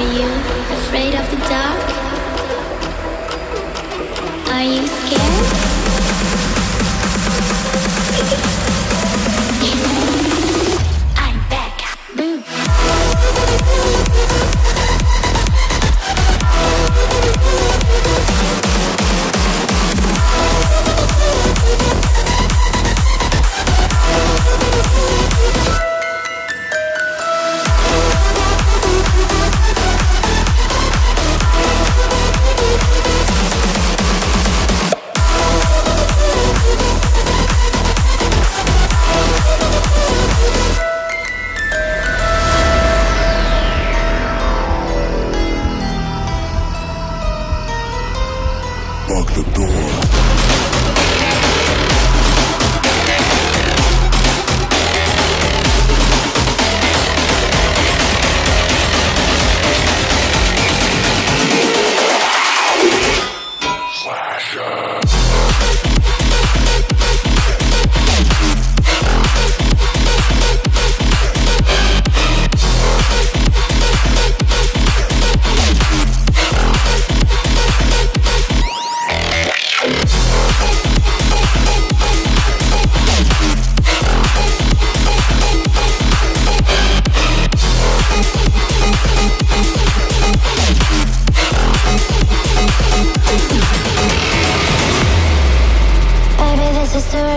you afraid of the dark? Are you scared? I'm back. Boom. Lock the door.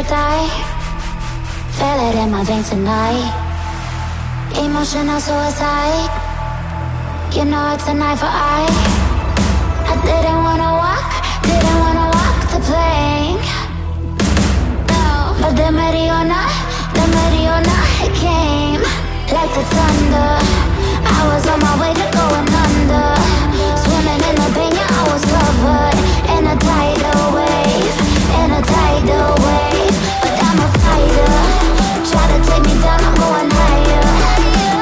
Die. Feel it in my veins tonight. Emotional suicide. You know it's an eye for eye. I didn't wanna walk the plank. No, but the Mariona, it came like the thunder. I was on my way to going under. Swimming in the pain, yeah, I was covered in a tidal wave, in a tidal wave. But I'm a fighter. Try to take me down, I'm going higher.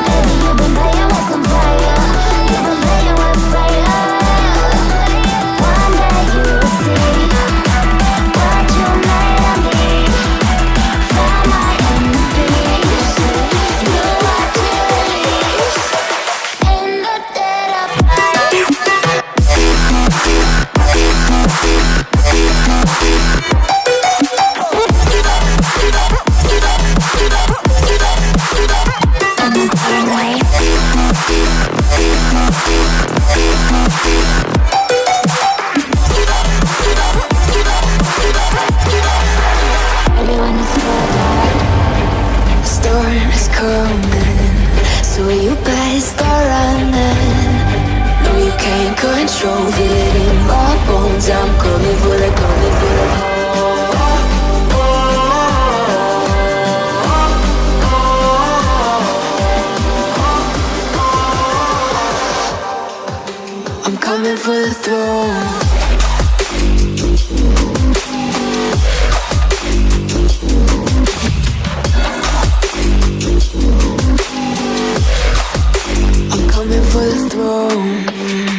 Baby, you've been playing with some fire. You've been playing with fire. One day you will see what you made of me. Found my enemies. Do what you release. In the dead of night. Everyone is Storm is coming, so you better start running. No, you can't control, feel it in my bones. I'm coming for the, coming for the. I'm coming for the throne. I'm coming for the throne.